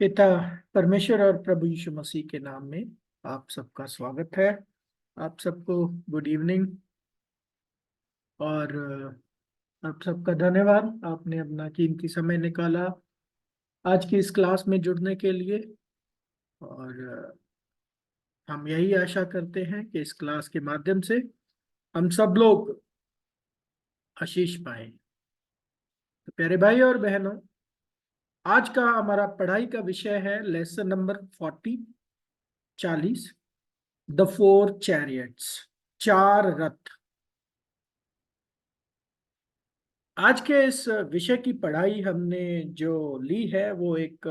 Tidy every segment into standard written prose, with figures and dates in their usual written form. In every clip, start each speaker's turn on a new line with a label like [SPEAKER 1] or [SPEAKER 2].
[SPEAKER 1] पिता परमेश्वर और प्रभु यीशु मसीह के नाम में आप सबका स्वागत है। आप सबको गुड इवनिंग और आप सबका धन्यवाद। आपने अपना कीमती समय निकाला आज की इस क्लास में जुड़ने के लिए और हम यही आशा करते हैं कि इस क्लास के माध्यम से हम सब लोग आशीष पाए। तो प्यारे भाई और बहनों, आज का हमारा पढ़ाई का विषय है lesson number 40 the four chariots, चार रथ। आज के इस विषय की पढ़ाई हमने जो ली है वो एक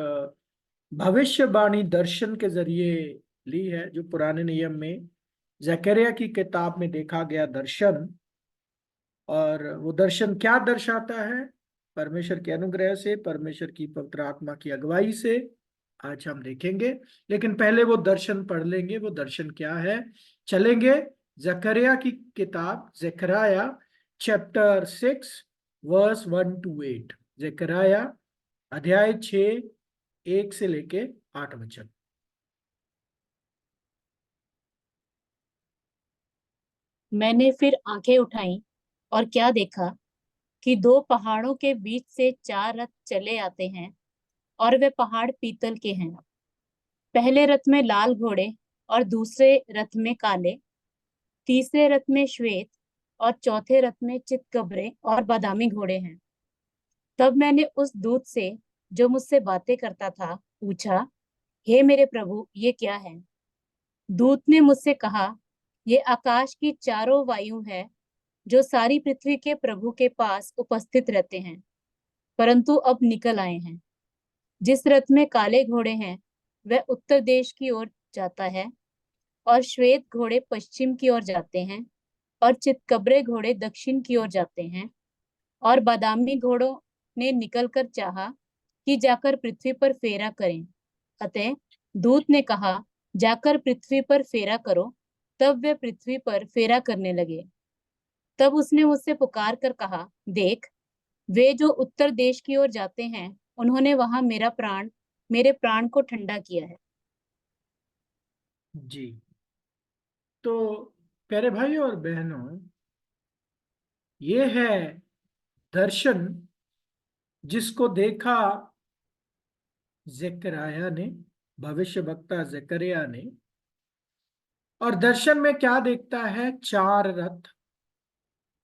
[SPEAKER 1] भविष्यवाणी दर्शन के जरिए ली है, जो पुराने नियम में जकरिया की किताब में देखा गया दर्शन। और वो दर्शन क्या दर्शाता है? परमेश्वर के अनुग्रह से, परमेश्वर की पवित्र आत्मा की अगुवाई से आज हम देखेंगे। लेकिन पहले वो दर्शन पढ़ लेंगे। वो दर्शन क्या है? चलेंगे जकरिया की किताब, जकरिया चैप्टर 6 वर्स 1 to 8। जकरिया अध्याय 6 1 से लेके 8 वचन।
[SPEAKER 2] मैंने फिर आंखें उठाई और क्या देखा कि दो पहाड़ों के बीच से चार रथ चले आते हैं और वे पहाड़ पीतल के हैं। पहले रथ में लाल घोड़े और दूसरे रथ में काले, तीसरे रथ में श्वेत और चौथे रथ में चितकबरे और बादामी घोड़े हैं। तब मैंने उस दूत से जो मुझसे बातें करता था पूछा, हे मेरे प्रभु, ये क्या है? दूत ने मुझसे कहा, ये आकाश की चारों वायु है जो सारी पृथ्वी के प्रभु के पास उपस्थित रहते हैं, परंतु अब निकल आए हैं। जिस रथ में काले घोड़े हैं वह उत्तर देश की ओर जाता है, और श्वेत घोड़े पश्चिम की ओर जाते हैं, और चितकबरे घोड़े दक्षिण की ओर जाते हैं। और बादामी घोड़ों ने निकलकर चाहा कि जाकर पृथ्वी पर फेरा करें। अतः दूत ने कहा, जाकर पृथ्वी पर फेरा करो। तब वे पृथ्वी पर फेरा करने लगे। तब उसने मुझसे पुकार कर कहा, देख, वे जो उत्तर देश की ओर जाते हैं उन्होंने वहां मेरे प्राण को ठंडा किया है।
[SPEAKER 1] जी, तो प्यारे भाई और बहनों, ये है दर्शन जिसको देखा जकरिया ने, भविष्य वक्ता जकरिया ने। और दर्शन में क्या देखता है? चार रथ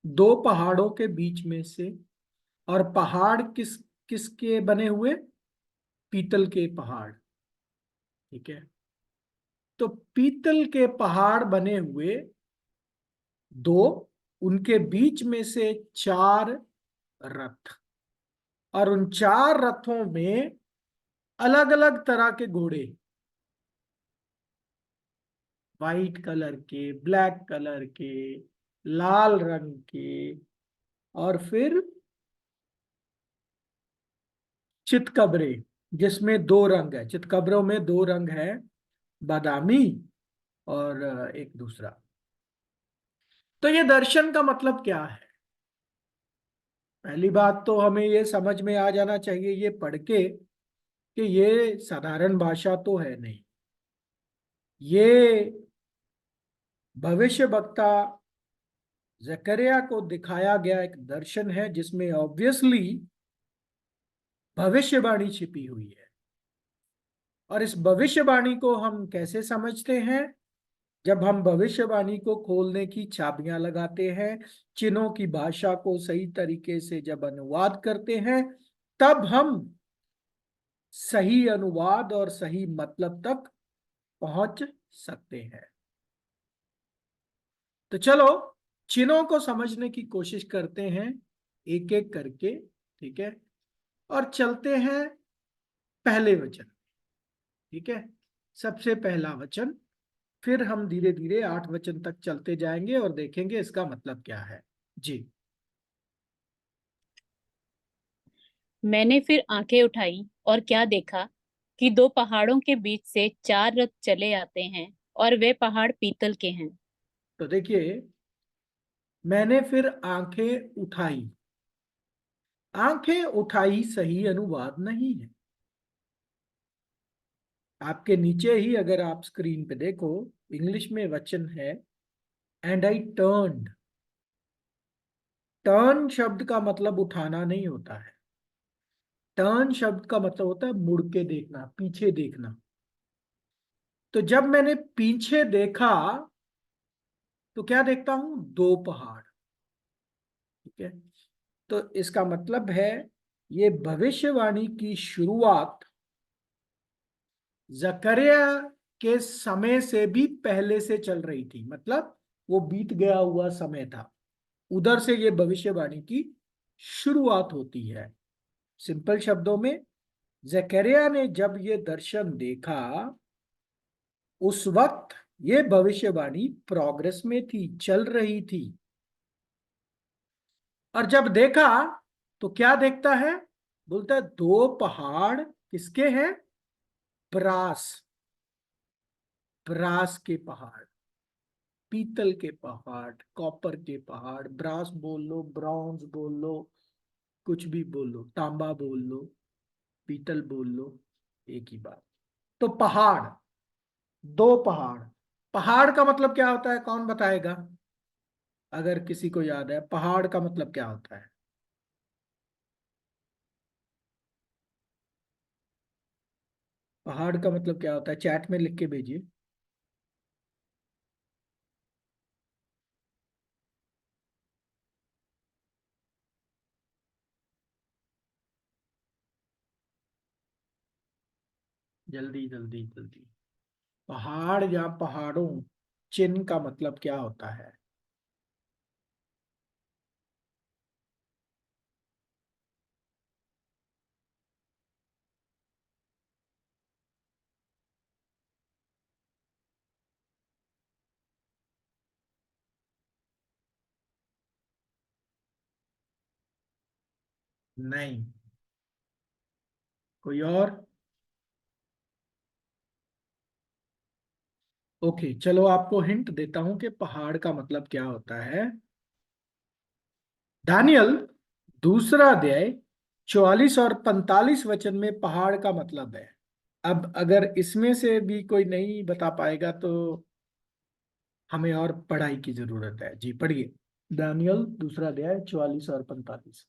[SPEAKER 1] दो पहाड़ों के बीच में से। और पहाड़ किसके बने हुए? पीतल के पहाड़। ठीक है, तो पीतल के पहाड़ बने हुए दो, उनके बीच में से चार रथ। और उन चार रथों में अलग अलग तरह के घोड़े, वाइट कलर के, ब्लैक कलर के, लाल रंग के, और फिर चितकबरे, जिसमें दो रंग है। चितकबरों में दो रंग है, बादामी और एक दूसरा। तो ये दर्शन का मतलब क्या है? पहली बात तो हमें ये समझ में आ जाना चाहिए ये पढ़ के कि ये साधारण भाषा तो है नहीं। ये भविष्य वक्ता जकरिया को दिखाया गया एक दर्शन है, जिसमें ऑब्वियसली भविष्यवाणी छिपी हुई है। और इस भविष्यवाणी को हम कैसे समझते हैं? जब हम भविष्यवाणी को खोलने की चाबियां लगाते हैं, चिन्हों की भाषा को सही तरीके से जब अनुवाद करते हैं, तब हम सही अनुवाद और सही मतलब तक पहुंच सकते हैं। तो चलो चिन्हों को समझने की कोशिश करते हैं एक एक करके। ठीक है, और चलते हैं पहले वचन। ठीक है, सबसे पहला वचन, फिर हम धीरे धीरे 8 वचन तक चलते जाएंगे और देखेंगे इसका मतलब क्या है। जी।
[SPEAKER 2] मैंने फिर आंखें उठाई और क्या देखा कि दो पहाड़ों के बीच से चार रथ चले आते हैं, और वे पहाड़ पीतल के हैं।
[SPEAKER 1] तो देखिए, मैंने फिर आंखें उठाई। आंखें उठाई सही अनुवाद नहीं है। आपके नीचे ही अगर आप स्क्रीन पे देखो, इंग्लिश में वचन है एंड आई टर्न्ड। टर्न शब्द का मतलब उठाना नहीं होता है। टर्न शब्द का मतलब होता है मुड़ के देखना, पीछे देखना। तो जब मैंने पीछे देखा तो क्या देखता हूं? दो पहाड़। ठीक है। तो इसका मतलब है ये भविष्यवाणी की शुरुआत जकरिया के समय से भी पहले से चल रही थी। मतलब वो बीत गया हुआ समय था, उधर से ये भविष्यवाणी की शुरुआत होती है। सिंपल शब्दों में, जकरिया ने जब ये दर्शन देखा उस वक्त ये भविष्यवाणी प्रोग्रेस में थी, चल रही थी। और जब देखा तो क्या देखता है? बोलता है दो पहाड़ किसके हैं? ब्रास। ब्रास के पहाड़, पीतल के पहाड़, कॉपर के पहाड़, ब्रास बोल लो, ब्रॉन्ज बोल लो, कुछ भी बोल लो, तांबा बोल लो, पीतल बोल लो, एक ही बात। तो पहाड़, दो पहाड़। पहाड़ का मतलब क्या होता है, कौन बताएगा? अगर किसी को याद है पहाड़ का मतलब क्या होता है? पहाड़ का मतलब क्या होता है, चैट में लिख के भेजिए। जल्दी जल्दी जल्दी। पहाड़ या पहाड़ों, चिन्ह का मतलब क्या होता है? नहीं। कोई और? ओके, चलो आपको हिंट देता हूं कि पहाड़ का मतलब क्या होता है। दानियल दूसरा अध्याय 44 और 45 वचन में पहाड़ का मतलब है। अब अगर इसमें से भी कोई नहीं बता पाएगा तो हमें और पढ़ाई की जरूरत है। जी पढ़िए, दानियल दूसरा अध्याय 44 और 45।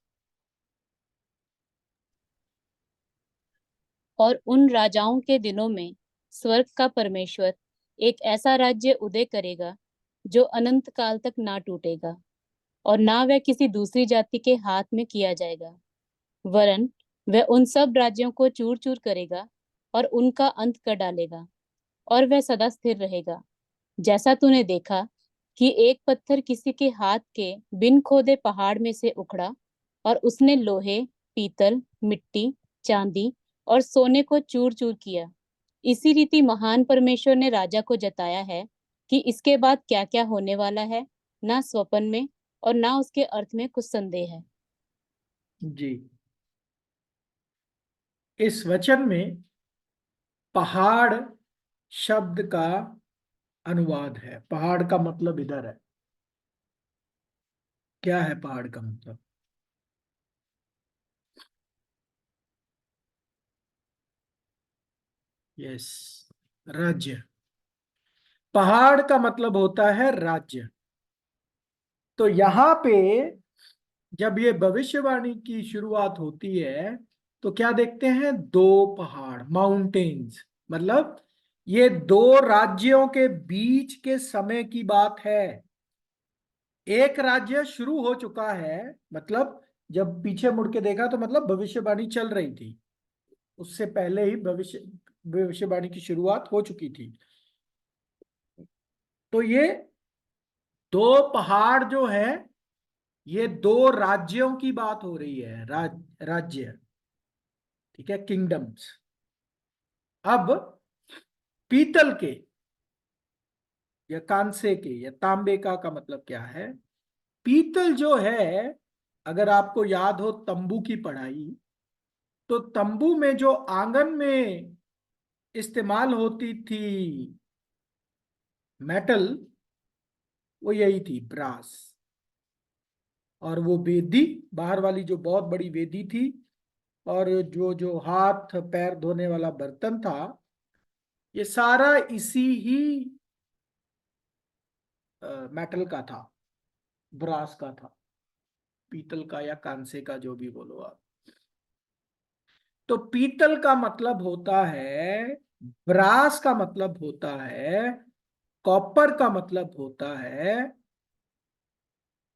[SPEAKER 2] और उन राजाओं के दिनों में स्वर्ग का परमेश्वर एक ऐसा राज्य उदय करेगा जो अनंत काल तक ना टूटेगा, और ना वह किसी दूसरी जाति के हाथ में किया जाएगा, वरन वह उन सब राज्यों को चूर चूर करेगा और उनका अंत कर डालेगा, और वह सदा स्थिर रहेगा। जैसा तूने देखा कि एक पत्थर किसी के हाथ के बिन खोदे पहाड़ में से उखड़ा, और उसने लोहे, पीतल, मिट्टी, चांदी और सोने को चूर चूर किया, इसी रीति महान परमेश्वर ने राजा को जताया है कि इसके बाद क्या क्या होने वाला है, ना स्वप्न में और ना उसके अर्थ में कुछ संदेह है।
[SPEAKER 1] जी, इस वचन में पहाड़ शब्द का अनुवाद है। पहाड़ का मतलब इधर है। क्या है पहाड़ का मतलब? यस, राज्य। पहाड़ का मतलब होता है राज्य। तो यहां पे जब ये भविष्यवाणी की शुरुआत होती है तो क्या देखते हैं? दो पहाड़, माउंटेन्स। मतलब ये दो राज्यों के बीच के समय की बात है। एक राज्य शुरू हो चुका है, मतलब जब पीछे मुड़ के देखा तो मतलब भविष्यवाणी चल रही थी, उससे पहले ही भविष्यवाणी की शुरुआत हो चुकी थी। तो ये दो पहाड़ जो है, ये दो राज्यों की बात हो रही है। राज्य, ठीक है, किंगडम्स। अब पीतल के या कांसे के या तांबे का मतलब क्या है? पीतल जो है, अगर आपको याद हो तंबू की पढ़ाई, तो तंबू में जो आंगन में इस्तेमाल होती थी मेटल, वो यही थी, ब्रास। और वो वेदी, बाहर वाली जो बहुत बड़ी वेदी थी, और जो जो हाथ पैर धोने वाला बर्तन था, ये सारा इसी ही मेटल का था, ब्रास का था, पीतल का या कांसे का, जो भी बोलो आप। तो पीतल का मतलब होता है, ब्रास का मतलब होता है, कॉपर का मतलब होता है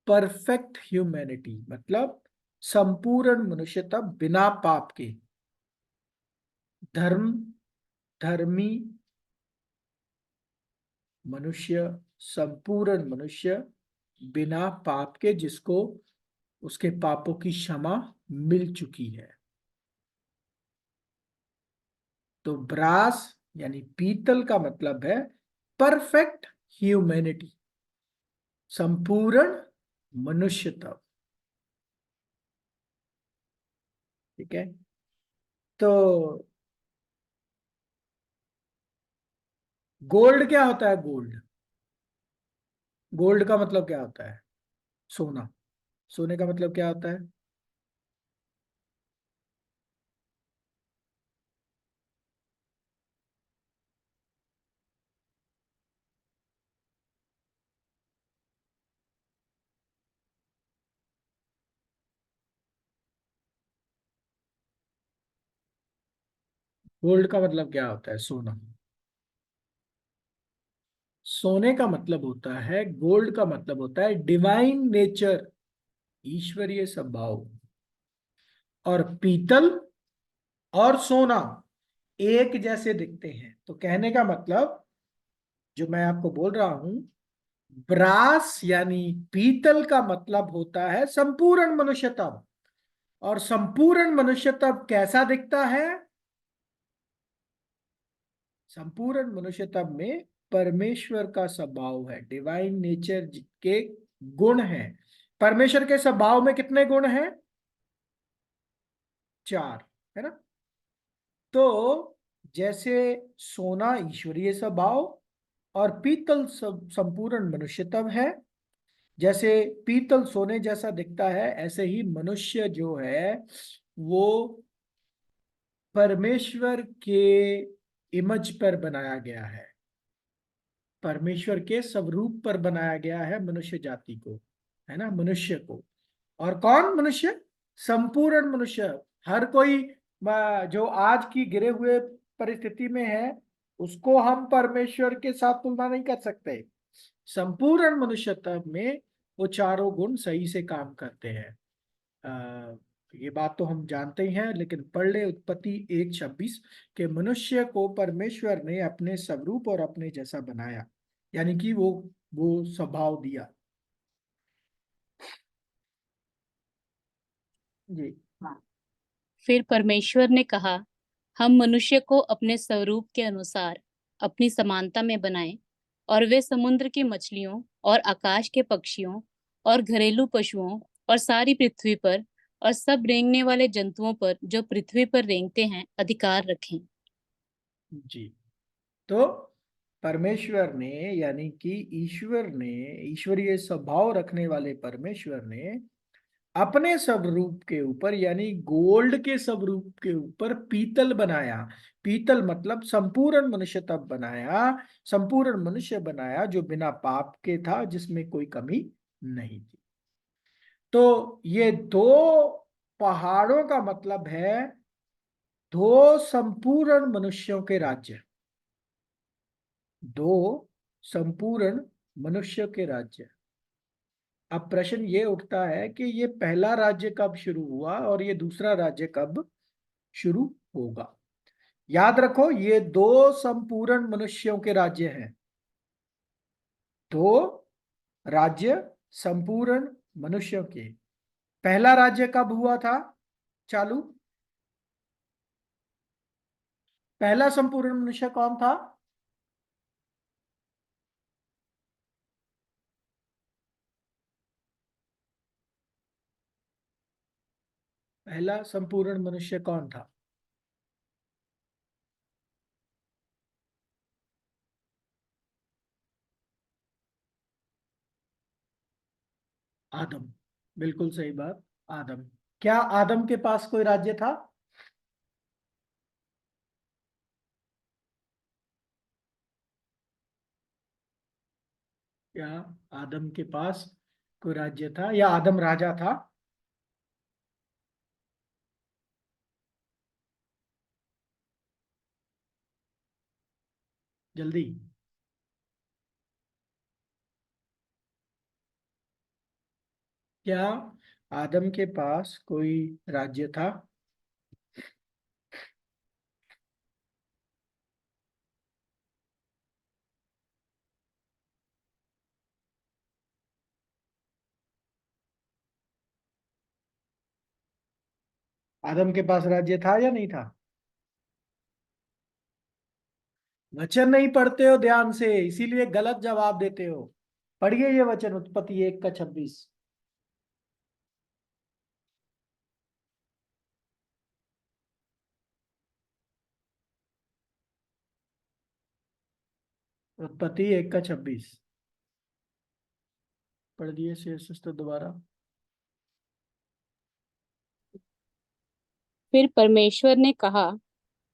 [SPEAKER 1] परफेक्ट ह्यूमैनिटी, मतलब संपूर्ण मनुष्यता बिना पाप के, धर्म धर्मी मनुष्य, संपूर्ण मनुष्य बिना पाप के, जिसको उसके पापों की क्षमा मिल चुकी है। तो ब्रास यानी पीतल का मतलब है परफेक्ट ह्यूमैनिटी, संपूर्ण मनुष्यता। ठीक है। तो गोल्ड क्या होता है? गोल्ड, गोल्ड का मतलब क्या होता है? सोना। सोने का मतलब क्या होता है? गोल्ड का मतलब क्या होता है? सोना। सोने का मतलब होता है, गोल्ड का मतलब होता है डिवाइन नेचर, ईश्वरीय स्वभाव। और पीतल और सोना एक जैसे दिखते हैं। तो कहने का मतलब, जो मैं आपको बोल रहा हूं, ब्रास यानी पीतल का मतलब होता है संपूर्ण मनुष्य तब। और संपूर्ण मनुष्य तब कैसा दिखता है? संपूर्ण मनुष्य तब में परमेश्वर का स्वभाव है, डिवाइन नेचर के गुण हैं। परमेश्वर के स्वभाव में कितने गुण हैं? चार, है ना? तो जैसे सोना ईश्वरीय स्वभाव और पीतल संपूर्ण मनुष्य तब है, जैसे पीतल सोने जैसा दिखता है, ऐसे ही मनुष्य जो है वो परमेश्वर के इमेज पर बनाया गया है, परमेश्वर के स्वरूप पर बनाया गया है मनुष्य जाति को, है ना, मनुष्य को। और कौन मनुष्य? संपूर्ण मनुष्य। हर कोई जो आज की गिरे हुए परिस्थिति में है, उसको हम परमेश्वर के साथ तुलना नहीं कर सकते। संपूर्ण मनुष्यत्व में वो चारों गुण सही से काम करते हैं। अ, ये बात तो हम जानते ही हैं, लेकिन पढ़ ले उत्पत्ति 1:26 के मनुष्य को परमेश्वर ने अपने स्वरूप और अपने जैसा बनाया, यानी कि वो स्वभाव दिया। जी।
[SPEAKER 2] हाँ। फिर परमेश्वर ने कहा, हम मनुष्य को अपने स्वरूप के अनुसार अपनी समानता में बनाएं, और वे समुद्र की मछलियों और आकाश के पक्षियों और घरेलू पशुओं और सारी पृथ्वी पर और सब रेंगने वाले जंतुओं पर जो पृथ्वी पर रेंगते हैं अधिकार रखें।
[SPEAKER 1] जी। तो परमेश्वर ने, यानी कि ईश्वर ने, ईश्वरीय स्वभाव रखने वाले परमेश्वर ने अपने स्वरूप के ऊपर, यानी गोल्ड के स्वरूप के ऊपर पीतल बनाया। पीतल मतलब संपूर्ण मनुष्य तब बनाया, संपूर्ण मनुष्य बनाया जो बिना पाप के था, जिसमें कोई कमी नहीं थी। तो ये दो पहाड़ों का मतलब है दो संपूर्ण मनुष्यों के राज्य, दो संपूर्ण मनुष्य के राज्य। अब प्रश्न ये उठता है कि ये पहला राज्य कब शुरू हुआ और ये दूसरा राज्य कब शुरू होगा? याद रखो, ये दो संपूर्ण मनुष्यों के राज्य हैं, दो राज्य संपूर्ण मनुष्यों के। पहला राज्य कब हुआ था चालू? पहला संपूर्ण मनुष्य कौन था? पहला संपूर्ण मनुष्य कौन था? आदम। बिल्कुल सही बात, आदम। क्या आदम के पास कोई राज्य था? क्या आदम के पास कोई राज्य था या आदम राजा था? जल्दी। क्या आदम के पास कोई राज्य था? आदम के पास राज्य था या नहीं था? वचन नहीं पढ़ते हो ध्यान से, इसीलिए गलत जवाब देते हो। पढ़िए ये वचन, उत्पत्ति 1 का 26। उत्पत्ति 1 का 26। पढ़ दिए शेष तो दोबारा।
[SPEAKER 2] फिर परमेश्वर ने कहा,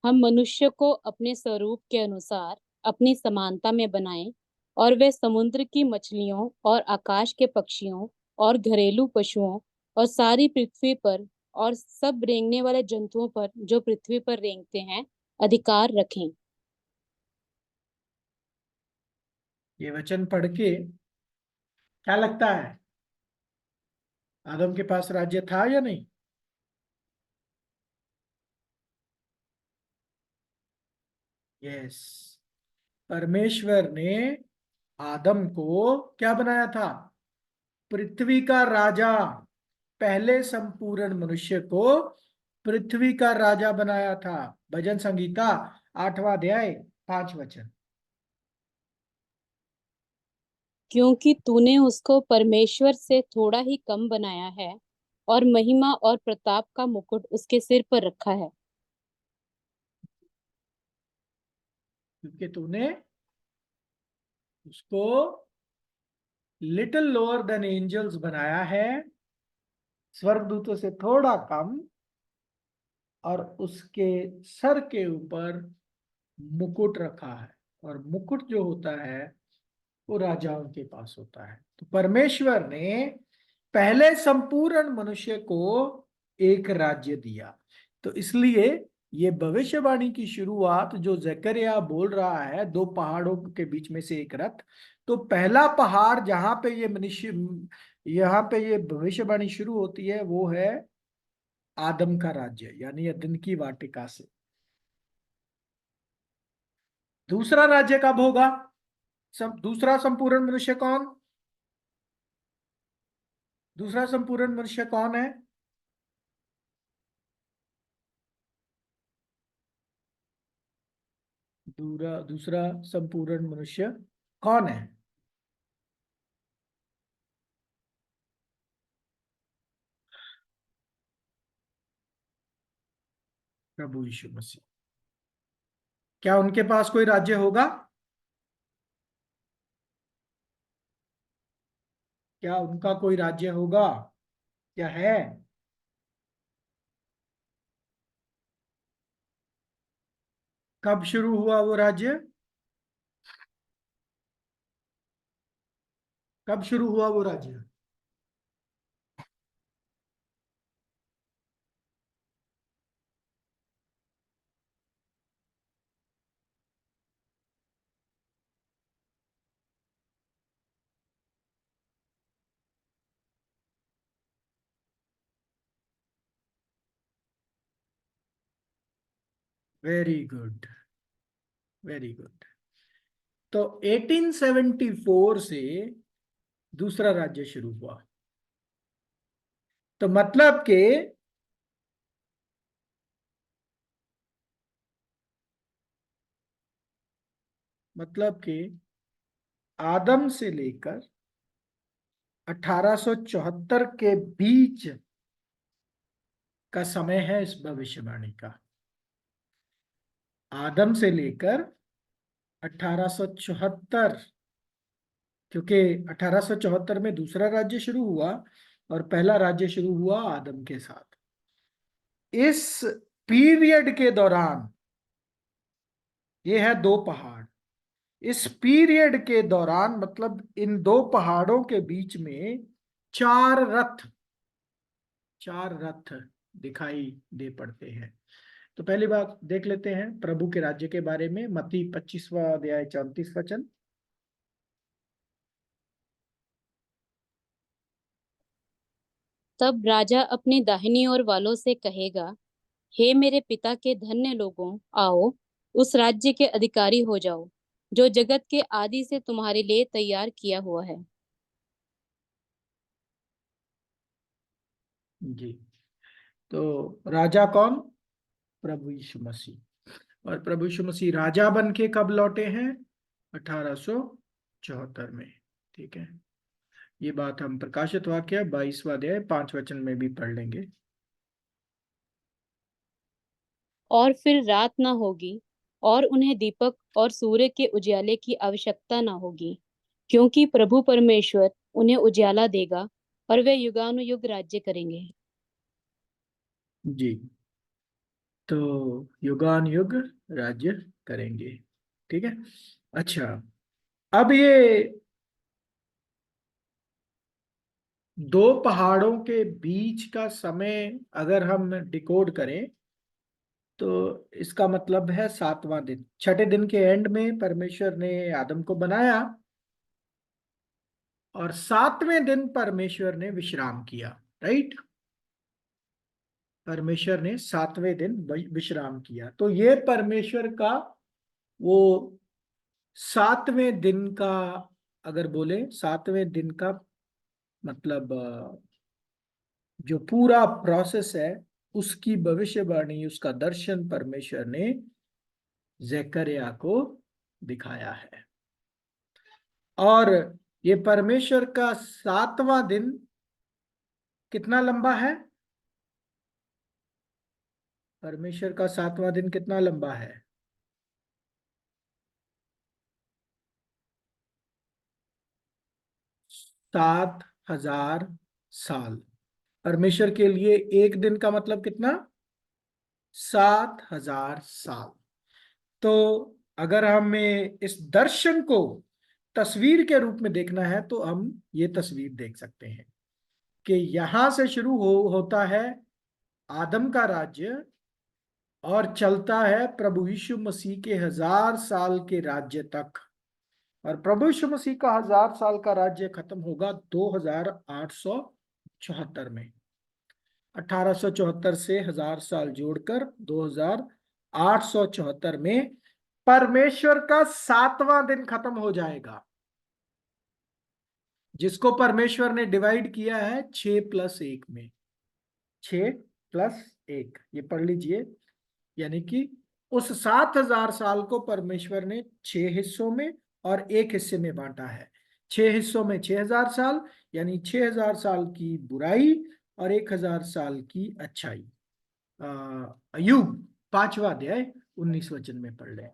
[SPEAKER 2] हम मनुष्य को अपने स्वरूप के अनुसार अपनी समानता में बनाएं, और वे समुद्र की मछलियों और आकाश के पक्षियों और घरेलू पशुओं और सारी पृथ्वी पर और सब रेंगने वाले जंतुओं पर जो पृथ्वी पर रेंगते हैं अधिकार रखें।
[SPEAKER 1] ये वचन पढ़ के क्या लगता है, आदम के पास राज्य था या नहीं? यस। परमेश्वर ने आदम को क्या बनाया था? पृथ्वी का राजा। पहले संपूर्ण मनुष्य को पृथ्वी का राजा बनाया था। भजन संगीता 8वां अध्याय 5 वचन।
[SPEAKER 2] क्योंकि तूने उसको परमेश्वर से थोड़ा ही कम बनाया है और महिमा और प्रताप का मुकुट उसके सिर पर रखा है।
[SPEAKER 1] क्योंकि तूने उसको लिटिल लोअर देन एंजल्स बनाया है, स्वर्गदूतों से थोड़ा कम, और उसके सर के ऊपर मुकुट रखा है। और मुकुट जो होता है वो राजाओं के पास होता है। तो परमेश्वर ने पहले संपूर्ण मनुष्य को एक राज्य दिया। तो इसलिए ये भविष्यवाणी की शुरुआत जो जकरिया बोल रहा है, दो पहाड़ों के बीच में से एक रथ, तो पहला पहाड़ जहां पे ये मनुष्य, यहाँ पे ये भविष्यवाणी शुरू होती है, वो है आदम का राज्य, यानी अदन की वाटिका से। दूसरा राज्य कब होगा? दूसरा संपूर्ण मनुष्य कौन? दूसरा संपूर्ण मनुष्य कौन है? दूसरा संपूर्ण मनुष्य कौन है? प्रभु यीशु मसीह। क्या उनके पास कोई राज्य होगा? क्या उनका कोई राज्य होगा? क्या है? कब शुरू हुआ वो राज्य? कब शुरू हुआ वो राज्य? Very good, very good. तो 1874 से दूसरा राज्य शुरू हुआ। तो मतलब के आदम से लेकर 1874 के बीच का समय है इस भविष्यवाणी का। आदम से लेकर 1874, क्योंकि 1874 में दूसरा राज्य शुरू हुआ और पहला राज्य शुरू हुआ आदम के साथ। इस पीरियड के दौरान ये है दो पहाड़, इस पीरियड के दौरान, मतलब इन दो पहाड़ों के बीच में चार रथ, चार रथ दिखाई दे पड़ते हैं। तो पहली बात देख लेते हैं प्रभु के राज्य के बारे में, मत्ती 25वां अध्याय 34 वचन।
[SPEAKER 2] तब राजा अपनी दाहिनी ओर वालों से कहेगा, हे मेरे पिता के धन्य लोगों, आओ उस राज्य के अधिकारी हो जाओ जो जगत के आदि से तुम्हारे लिए तैयार किया हुआ है।
[SPEAKER 1] जी। तो राजा कौन? प्रभु यीशु मसीह। और प्रभु यीशु मसीह राजा बन के कब लौटे हैं? 1874 में। ठीक है, ये बात हम प्रकाशित वाक्य 22वां अध्याय 5 वचन में भी पढ़ लेंगे।
[SPEAKER 2] और फिर रात न होगी और उन्हें दीपक और सूर्य के उजियाले की आवश्यकता न होगी, क्योंकि प्रभु परमेश्वर उन्हें उजियाला देगा और वे युगानुयुग राज्य करेंगे।
[SPEAKER 1] जी। तो युगान युग राज्य करेंगे। ठीक है। अच्छा, अब ये दो पहाड़ों के बीच का समय अगर हम डिकोड करें तो इसका मतलब है सातवां दिन। छठे दिन के एंड में परमेश्वर ने आदम को बनाया और सातवें दिन परमेश्वर ने विश्राम किया। राइट, परमेश्वर ने सातवें दिन विश्राम किया। तो ये परमेश्वर का वो सातवें दिन का, अगर बोले सातवें दिन का मतलब जो पूरा प्रोसेस है, उसकी भविष्यवाणी, उसका दर्शन परमेश्वर ने जकरिया को दिखाया है। और ये परमेश्वर का सातवां दिन कितना लंबा है? परमेश्वर का सातवां दिन कितना लंबा है? 7,000 साल। परमेश्वर के लिए एक दिन का मतलब कितना? 7,000 साल। तो अगर हमें इस दर्शन को तस्वीर के रूप में देखना है तो हम ये तस्वीर देख सकते हैं कि यहां से शुरू होता है आदम का राज्य और चलता है प्रभु यीशु मसीह के 1,000 साल के राज्य तक। और प्रभु यीशु मसीह का 1,000 साल का राज्य खत्म होगा 2,874 में। 1874 से 1,000 साल जोड़कर 2,874 में परमेश्वर का सातवां दिन खत्म हो जाएगा, जिसको परमेश्वर ने डिवाइड किया है 6+1 में। 6+1 ये पढ़ लीजिए। यानी कि उस 7,000 साल को परमेश्वर ने 6 हिस्सों में और एक हिस्से में बांटा है। 6 हिस्सों में 6,000 साल, यानी 6,000 साल की बुराई और 1,000 साल की अच्छाई। अय्यूब 5वां अध्याय 19 वचन में पढ़ लें।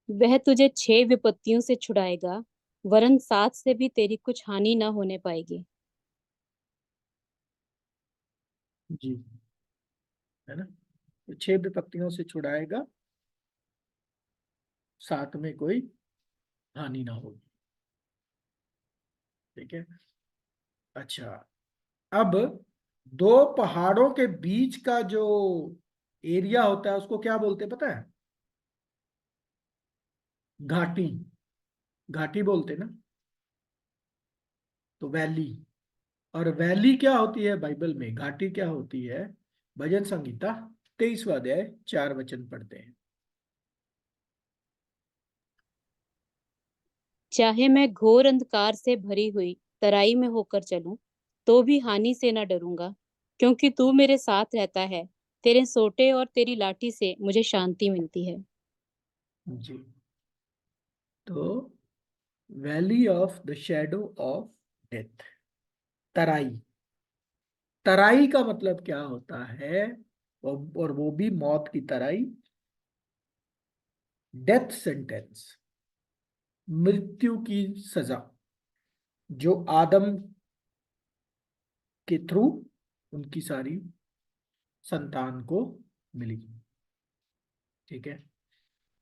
[SPEAKER 2] वह तुझे 6 विपत्तियों से छुड़ाएगा, वरन 7 से भी तेरी कुछ हानि न होने पाएगी।
[SPEAKER 1] जी, है ना। तो 6 विपत्तियों से छुड़ाएगा, 7 में कोई हानि ना होगी। ठीक है। अच्छा, अब दो पहाड़ों के बीच का जो एरिया होता है उसको क्या बोलते हैं पता है? घाटी। घाटी बोलते हैं ना। तो वैली। और वैली क्या होती है बाइबल में? घाटी क्या होती है? भजन संहिता 23वां अध्याय 4 वचन पढ़ते हैं।
[SPEAKER 2] चाहे मैं घोर अंधकार से भरी हुई तराई में होकर चलूं, तो भी हानि से न डरूंगा, क्योंकि तू मेरे साथ रहता है। तेरे सोटे और तेरी लाठी से मुझे शांति मिलती है।
[SPEAKER 1] जी। तो valley of the shadow of death, तराई। तराई का मतलब क्या होता है? और वो भी मौत की तराई, डेथ सेंटेंस, मृत्यु की सजा, जो आदम के थ्रू उनकी सारी संतान को मिली। ठीक है।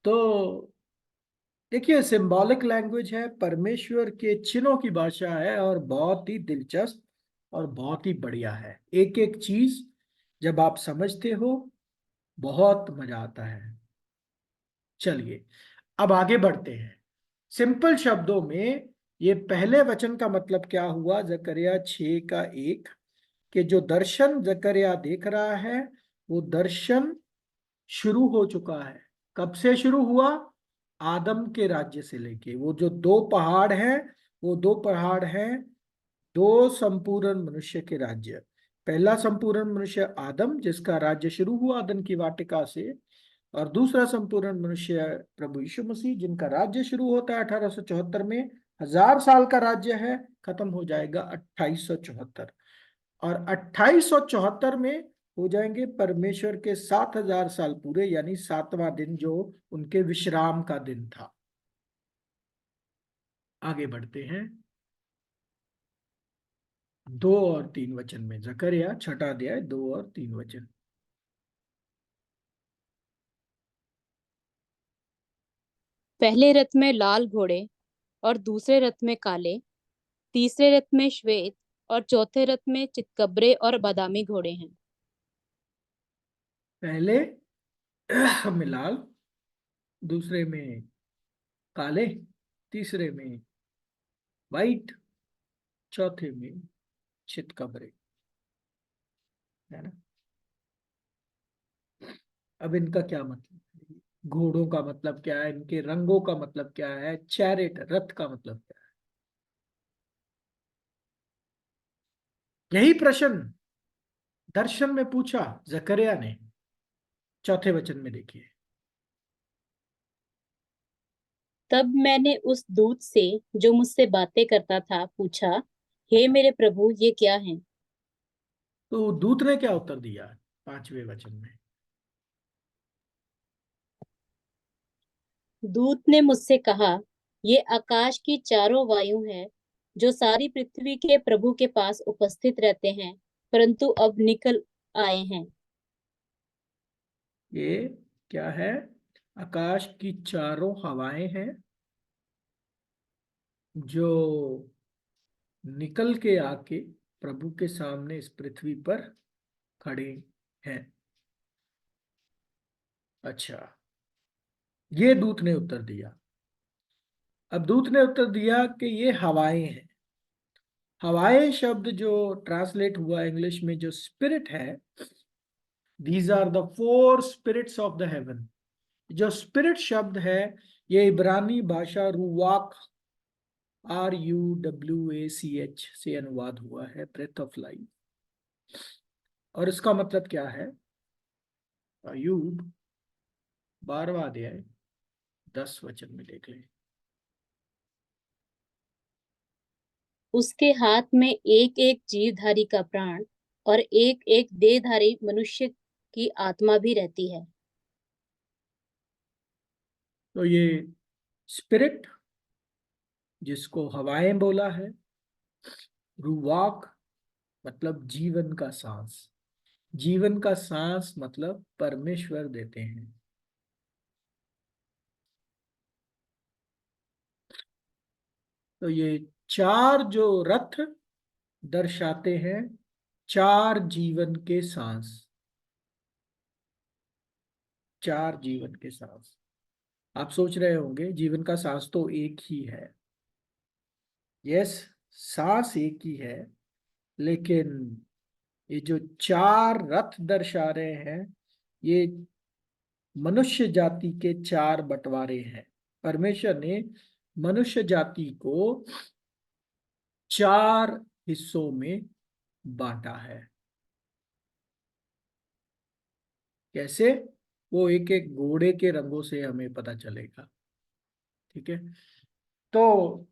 [SPEAKER 1] तो देखिए, सिंबॉलिक लैंग्वेज है, परमेश्वर के चिन्हों की भाषा है, और बहुत ही दिलचस्प और बहुत ही बढ़िया है। एक एक चीज जब आप समझते हो बहुत मजा आता है। चलिए, अब आगे बढ़ते हैं। सिंपल शब्दों में ये पहले वचन का मतलब क्या हुआ, जकरिया 6 का 1, कि जो दर्शन जकरिया देख रहा है वो दर्शन शुरू हो चुका है। कब से शुरू हुआ? आदम के राज्य से लेके। वो जो दो पहाड़ हैं, वो दो पहाड़ हैं दो संपूर्ण मनुष्य के राज्य। पहला संपूर्ण मनुष्य आदम, जिसका राज्य शुरू हुआ अदन की वाटिका से, और दूसरा संपूर्ण मनुष्य प्रभु यीशु मसीह, जिनका राज्य शुरू होता है 1874 में। 1000 साल का राज्य है, खत्म हो जाएगा 2874। और 2874 में हो जाएंगे परमेश्वर के 7000 साल पूरे, यानी 7वां दिन जो उनके विश्राम का दिन था। आगे बढ़ते हैं। 2 और 3 वचन में, जकरिया 6 अध्याय 2 और 3 वचन।
[SPEAKER 2] पहले रथ में लाल घोड़े और दूसरे रथ में काले, तीसरे रथ में श्वेत और चौथे रथ में चितकबरे और बादामी घोड़े हैं।
[SPEAKER 1] पहले में लाल, दूसरे में काले, तीसरे में वाइट, चौथे में चितकबरे, है ना। अब इनका क्या मतलब है? घोड़ों का मतलब क्या है, इनके रंगों का मतलब क्या है, चैरेट रथ का मतलब क्या है? यही प्रश्न दर्शन में पूछा जकरिया ने। चौथे वचन में देखिए।
[SPEAKER 2] तब मैंने उस दूत से जो मुझसे बातें करता था पूछा, हे मेरे प्रभु, ये क्या है?
[SPEAKER 1] तो दूत ने क्या उत्तर दिया 5वें वचन में?
[SPEAKER 2] दूत ने मुझसे कहा, ये आकाश की चारों वायु हैं, जो सारी पृथ्वी के प्रभु के पास उपस्थित रहते हैं, परंतु अब निकल आए हैं।
[SPEAKER 1] ये क्या है? आकाश की चारों हवाएं हैं जो निकल के आके प्रभु के सामने इस पृथ्वी पर खड़े हैं। अच्छा, ये दूत ने उत्तर दिया। अब दूत ने उत्तर दिया कि ये हवाएं हैं। हवाएं शब्द जो ट्रांसलेट हुआ इंग्लिश में, जो स्पिरिट है, these are the 4 spirits of the heaven. जो स्पिरिट शब्द है, ये इब्रानी भाषा रुवाक, RUWACH से अनुवाद हुआ है, ब्रेथ ऑफ लाइफ। और इसका मतलब क्या है? अयूब 12वां अध्याय 10 वचन में देख लें।
[SPEAKER 2] उसके हाथ में एक एक जीवधारी का प्राण और एक एक देहधारी मनुष्य की आत्मा भी रहती है।
[SPEAKER 1] तो ये स्पिरिट, जिसको हवाएं बोला है, रुवाक मतलब जीवन का सांस। जीवन का सांस मतलब परमेश्वर देते हैं। तो ये चार जो रथ दर्शाते हैं, चार जीवन के सांस, चार जीवन के सांस। आप सोच रहे होंगे जीवन का सांस तो एक ही है। यस, सांस एक ही है, लेकिन ये जो चार रथ दर्शा रहे हैं, ये मनुष्य जाति के चार बंटवारे हैं। परमेश्वर ने मनुष्य जाति को चार हिस्सों में बांटा है। कैसे? वो एक एक घोड़े के रंगों से हमें पता चलेगा। ठीक है। तो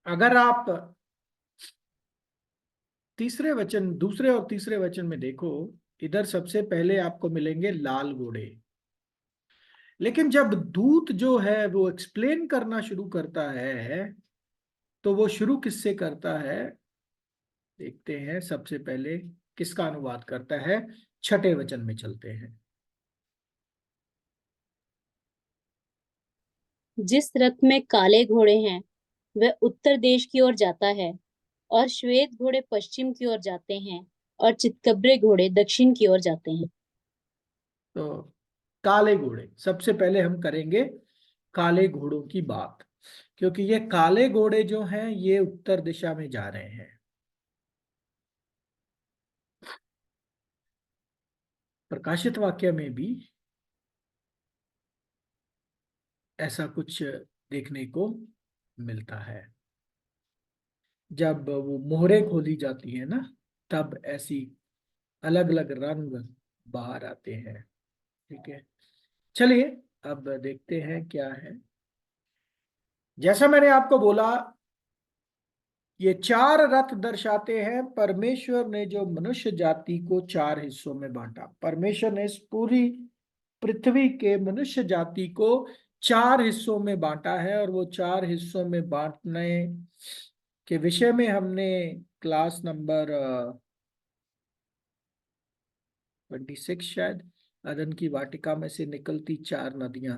[SPEAKER 1] अगर आप तीसरे वचन, दूसरे और तीसरे वचन में देखो, इधर सबसे पहले आपको मिलेंगे लाल घोड़े। लेकिन जब दूत जो है वो एक्सप्लेन करना शुरू करता है, तो वो शुरू किससे करता है? देखते हैं। सबसे पहले किसका अनुवाद करता है? 6 वचन में चलते हैं।
[SPEAKER 2] जिस रथ में काले घोड़े हैं वह उत्तर देश की ओर जाता है, और श्वेत घोड़े पश्चिम की ओर जाते हैं, और चितकबरे घोड़े दक्षिण की ओर जाते हैं।
[SPEAKER 1] तो काले घोड़े, सबसे पहले हम करेंगे काले घोड़ों की बात, क्योंकि ये काले घोड़े जो हैं ये उत्तर दिशा में जा रहे हैं। प्रकाशित वाक्य में भी ऐसा कुछ देखने को मिलता है। जब वो मोहरें खोली जाती है ना, तब ऐसी अलग अलग रंग बाहर आते हैं। ठीक है, चलिए अब देखते हैं क्या है। जैसा मैंने आपको बोला, ये चार रथ दर्शाते हैं परमेश्वर ने जो मनुष्य जाति को चार हिस्सों में बांटा। परमेश्वर ने इस पूरी पृथ्वी के मनुष्य जाति को चार हिस्सों में बांटा है, और वो चार हिस्सों में बांटने के विषय में हमने क्लास नंबर 26 शायद, अदन की वाटिका में से निकलती चार नदियां,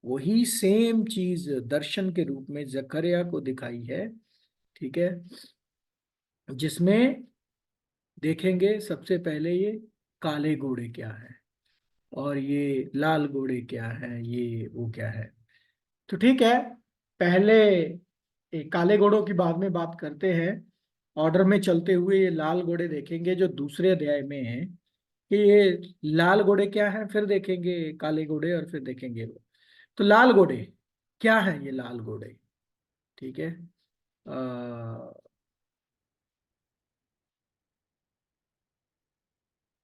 [SPEAKER 1] वही सेम चीज दर्शन के रूप में जकरिया को दिखाई है। ठीक है, जिसमें देखेंगे सबसे पहले ये काले घोड़े क्या है, और ये लाल घोड़े क्या है, ये वो क्या है। तो ठीक है, पहले काले घोड़ों की बाद में बात करते हैं। ऑर्डर में चलते हुए ये लाल घोड़े देखेंगे जो दूसरे अध्याय में है, कि ये लाल घोड़े क्या है, फिर देखेंगे काले घोड़े, और फिर देखेंगे वो। तो लाल घोड़े क्या है, ये लाल घोड़े। ठीक है,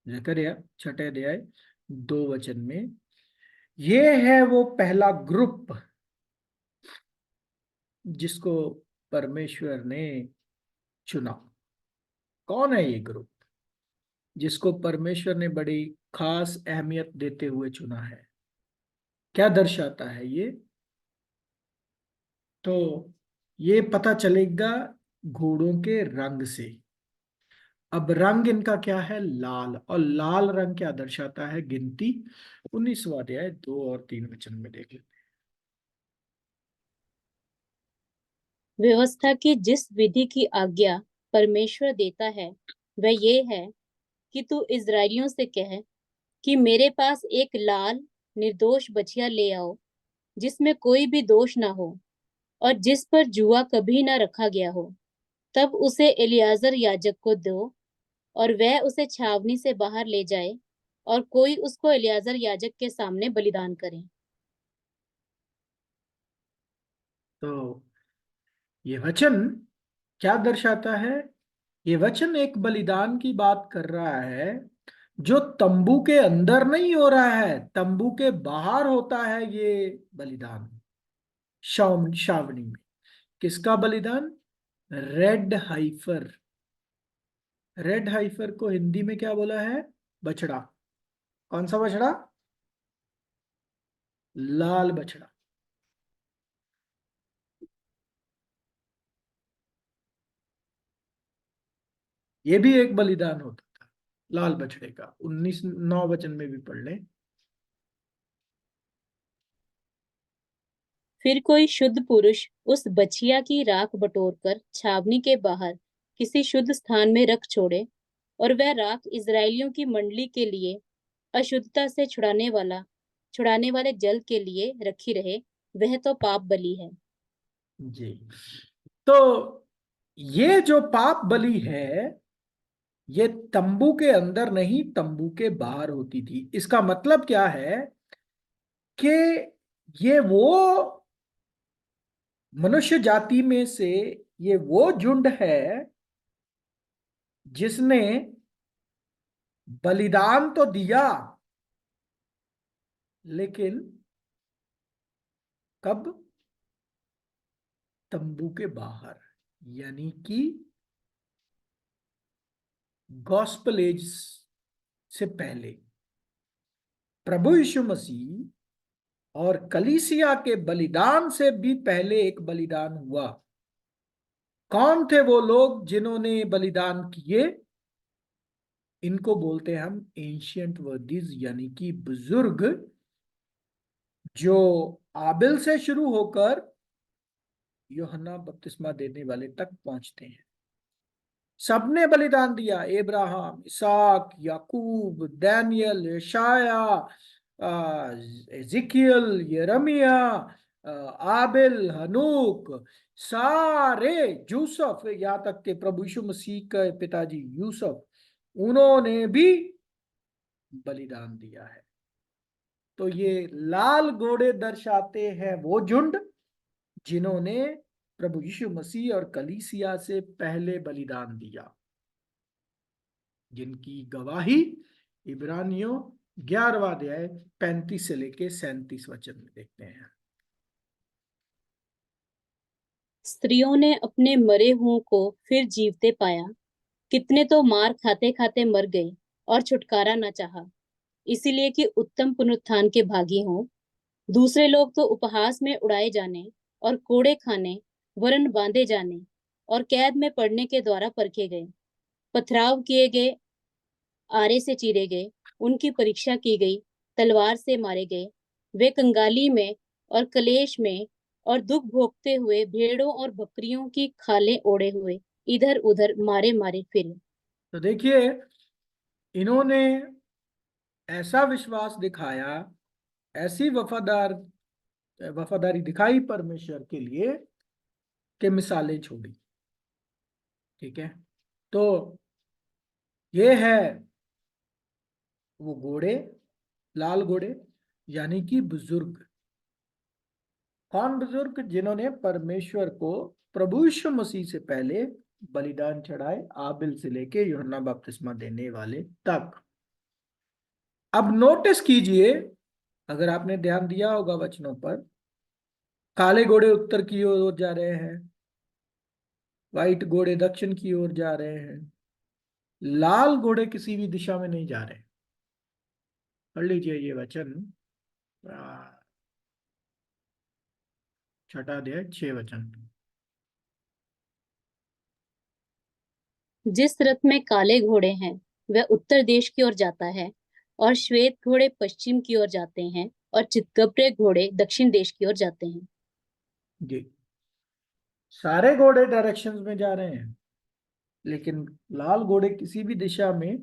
[SPEAKER 1] जकरिया छठे अध्याय 2 वचन में ये है वो पहला ग्रुप जिसको परमेश्वर ने चुना। कौन है ये ग्रुप जिसको परमेश्वर ने बड़ी खास अहमियत देते हुए चुना है? क्या दर्शाता है ये? तो ये पता चलेगा घोड़ों के रंग से। अब रंग इनका क्या है? लाल। और लाल रंग क्या दर्शाता है? गिनती 19वां अध्याय 2 और 3 वचन में देख लेते
[SPEAKER 2] व्यवस्था की जिस विधि की आज्ञा परमेश्वर देता है वह ये है कि तू इस्राएलियों से कह कि मेरे पास एक लाल निर्दोष बछिया ले आओ, जिसमें कोई भी दोष ना हो और जिस पर जुआ कभी ना रखा गया हो। तब उसे एलियाजर याजक को दो, और वह उसे छावनी से बाहर ले जाए, और कोई उसको एलियाजर याजक के सामने बलिदान करे।
[SPEAKER 1] तो ये वचन क्या दर्शाता है? ये वचन एक बलिदान की बात कर रहा है, जो तंबू के अंदर नहीं हो रहा है, तंबू के बाहर होता है ये बलिदान। श्रावणी में किसका बलिदान? Red hyper. रेड हाइफर को हिंदी में क्या बोला है? बछड़ा। कौन सा बछड़ा? लाल बछड़ा। ये भी एक बलिदान होता था, लाल बछड़े का। 19 9 वचन में भी पढ़ लें।
[SPEAKER 2] फिर कोई शुद्ध पुरुष उस बछिया की राख बटोरकर छावनी के बाहर किसी शुद्ध स्थान में रख छोड़े, और वह राख इस्राएलियों की मंडली के लिए अशुद्धता से छुड़ाने वाले जल के लिए रखी रहे, वह तो पाप बलि है।
[SPEAKER 1] जी, तो ये जो पाप बलि है, ये तंबू के अंदर नहीं, तंबू के बाहर होती थी। इसका मतलब क्या है? कि ये वो मनुष्य जाति में से ये वो झुंड है जिसने बलिदान तो दिया, लेकिन कब? तंबू के बाहर, यानी कि गॉस्पेल एज से पहले। प्रभु यीशु मसीह और कलीसिया के बलिदान से भी पहले एक बलिदान हुआ। कौन थे वो लोग जिन्होंने बलिदान किए? इनको बोलते हैं हम एंशियंट वर्दिस, यानी कि बुजुर्ग, जो आबिल से शुरू होकर यूहन्ना बपतिस्मा देने वाले तक पहुंचते हैं। सबने बलिदान दिया, इब्राहिम, इसहाक, याकूब, दानियल, यशाया, एजिकियल, यिर्मयाह, आबिल, हनूक, सारे, यूसुफ, यहाँ तक के प्रभु यीशु मसीह के पिताजी यूसुफ, उन्होंने भी बलिदान दिया है। तो ये लाल घोड़े दर्शाते हैं वो झुंड जिन्होंने प्रभु यीशु मसीह और कलीसिया से पहले बलिदान दिया, जिनकी गवाही इब्रानियों 11वां अध्याय 35 से लेके 37 वचन में देखते हैं।
[SPEAKER 2] स्त्रियों ने अपने मरे हुओं को फिर जीवते पाया, कितने तो मार खाते खाते मर गए और छुटकारा न चाहा, इसीलिए कि उत्तम पुनरुत्थान के भागी हों। दूसरे लोग तो उपहास में उड़ाए जाने और कोड़े खाने वरन बांधे जाने और कैद में पड़ने के द्वारा परखे गए, पथराव किए गए, आरे से चीरे गए, उनकी परीक्षा की गई, तलवार से मारे गए। वे कंगाली में और कलेश में और दुख भोगते हुए भेड़ों और बकरियों की खालें ओढ़े हुए इधर उधर मारे मारे फिरे।
[SPEAKER 1] तो देखिए, इन्होंने ऐसा विश्वास दिखाया, ऐसी वफादारी दिखाई परमेश्वर के लिए कि मिसालें छोड़ी। ठीक है, तो ये है वो घोड़े, लाल घोड़े, यानी कि बुजुर्ग। कौन बुजुर्ग? जिन्होंने परमेश्वर को प्रभु यीशु मसीह से पहले बलिदान चढ़ाए, आबिल से लेके यूहन्ना बपतिस्मा देने वाले तक। अब नोटिस कीजिए, अगर आपने ध्यान दिया होगा वचनों पर, काले घोड़े उत्तर की ओर जा रहे हैं, व्हाइट घोड़े दक्षिण की ओर जा रहे हैं, लाल घोड़े किसी भी दिशा में नहीं जा रहे। पढ़ लीजिए ये वचन, आ, छठा अध्याय 6 वचन।
[SPEAKER 2] जिस रथ में काले घोड़े हैं वह उत्तर देश की ओर जाता है, और श्वेत घोड़े पश्चिम की ओर जाते हैं, और चितकबरे घोड़े दक्षिण देश की ओर जाते हैं।
[SPEAKER 1] जी, सारे घोड़े डायरेक्शंस में जा रहे हैं, लेकिन लाल घोड़े किसी भी दिशा में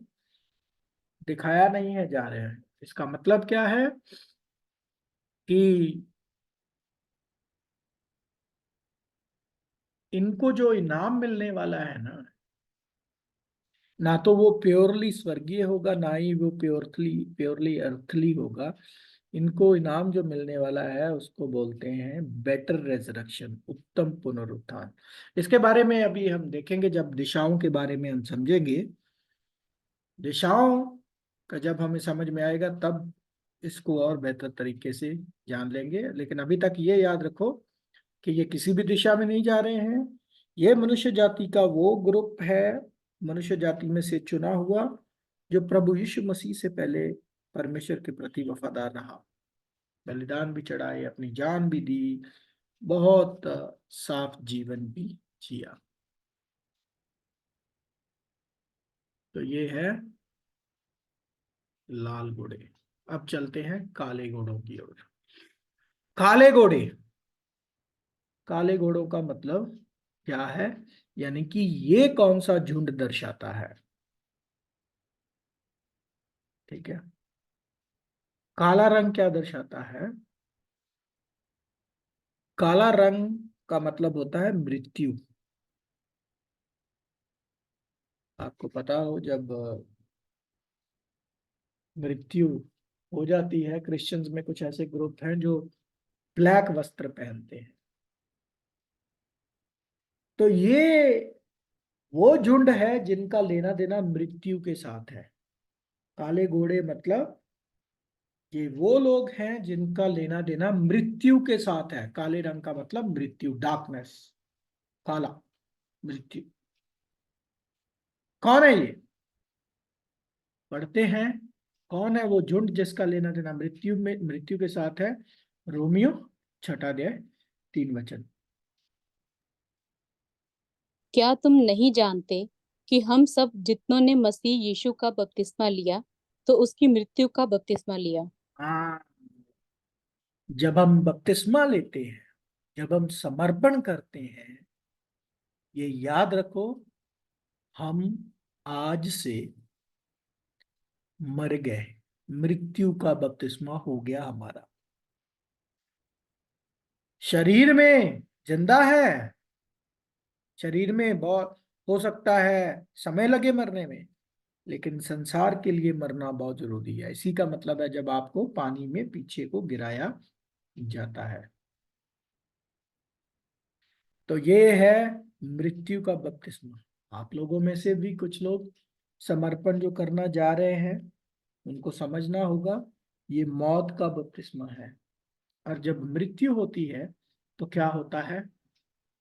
[SPEAKER 1] दिखाया नहीं है जा रहे हैं। इसका मतलब क्या है कि इनको जो इनाम मिलने वाला है ना तो वो प्योरली स्वर्गीय होगा, ना ही वो प्योरली अर्थली होगा। इनको इनाम जो मिलने वाला है उसको बोलते हैं बेटर रेजरेक्शन, उत्तम पुनरुत्थान। इसके बारे में अभी हम देखेंगे, जब दिशाओं के बारे में हम समझेंगे। दिशाओं का जब हमें समझ में आएगा तब इसको और बेहतर तरीके से जान लेंगे। लेकिन अभी तक ये याद रखो कि ये किसी भी दिशा में नहीं जा रहे हैं। ये मनुष्य जाति का वो ग्रुप है, मनुष्य जाति में से चुना हुआ, जो प्रभु यीशु मसीह से पहले परमेश्वर के प्रति वफादार रहा, बलिदान भी चढ़ाए, अपनी जान भी दी, बहुत साफ जीवन भी जिया। तो ये है लाल घोड़े। अब चलते हैं काले घोड़ों की ओर। काले घोड़े, काले घोड़ों का मतलब क्या है, यानी कि ये कौन सा झुंड दर्शाता है? ठीक है, काला रंग क्या दर्शाता है? काला रंग का मतलब होता है मृत्यु। आपको पता हो, जब मृत्यु हो जाती है, क्रिश्चियंस में कुछ ऐसे ग्रुप हैं जो ब्लैक वस्त्र पहनते हैं। तो ये वो झुंड है जिनका लेना देना मृत्यु के साथ है। काले घोड़े मतलब ये वो लोग हैं जिनका लेना देना मृत्यु के साथ है। काले रंग का मतलब मृत्यु, डार्कनेस, काला, मृत्यु। कौन है ये? पढ़ते हैं, कौन है वो झुंड जिसका लेना देना मृत्यु के साथ है? रोमियो 6 अध्याय 3 वचन।
[SPEAKER 2] क्या तुम नहीं जानते कि हम सब जितनों ने मसीह यीशु का बपतिस्मा लिया तो उसकी मृत्यु का बपतिस्मा लिया?
[SPEAKER 1] हाँ, जब हम बपतिस्मा लेते हैं, जब हम समर्पण करते हैं, ये याद रखो, हम आज से मर गए, मृत्यु का बपतिस्मा हो गया हमारा। शरीर में जिंदा है, शरीर में बहुत हो सकता है समय लगे मरने में, लेकिन संसार के लिए मरना बहुत जरूरी है। इसी का मतलब है जब आपको पानी में पीछे को गिराया जाता है। तो ये है मृत्यु का बपतिस्मा। आप लोगों में से भी कुछ लोग समर्पण जो करना जा रहे हैं, उनको समझना होगा ये मौत का बपतिस्मा है। और जब मृत्यु होती है तो क्या होता है?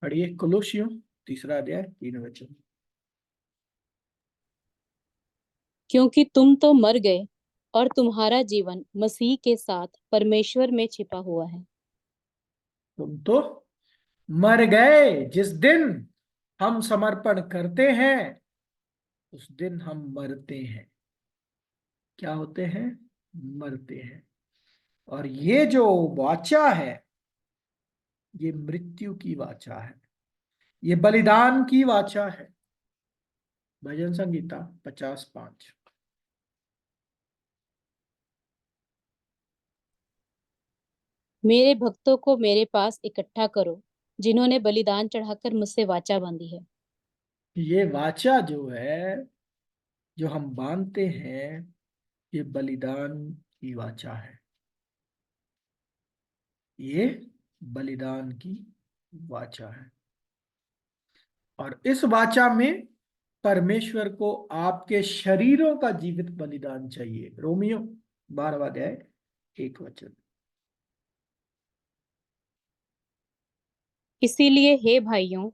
[SPEAKER 1] पढ़िए कुलुस्सियों 3 अध्याय 3 वचन।
[SPEAKER 2] क्योंकि तुम तो मर गए और तुम्हारा जीवन मसीह के साथ परमेश्वर में छिपा हुआ है।
[SPEAKER 1] तुम तो मर गए। जिस दिन हम समर्पण करते हैं उस दिन हम मरते हैं। क्या होते हैं? मरते हैं। और ये जो वाचा है, ये मृत्यु की वाचा है, ये बलिदान की वाचा है। भजन संगीता 50:5।
[SPEAKER 2] मेरे भक्तों को मेरे पास इकट्ठा करो, जिन्होंने बलिदान चढ़ाकर मुझसे वाचा बांधी है।
[SPEAKER 1] ये वाचा जो है, जो हम बांधते हैं, ये बलिदान की वाचा है। ये बलिदान की वाचा है। और इस वाचा में परमेश्वर को आपके शरीरों का जीवित बलिदान चाहिए। रोमियो 12 अध्याय 1 वचन।
[SPEAKER 2] इसीलिए हे भाइयों,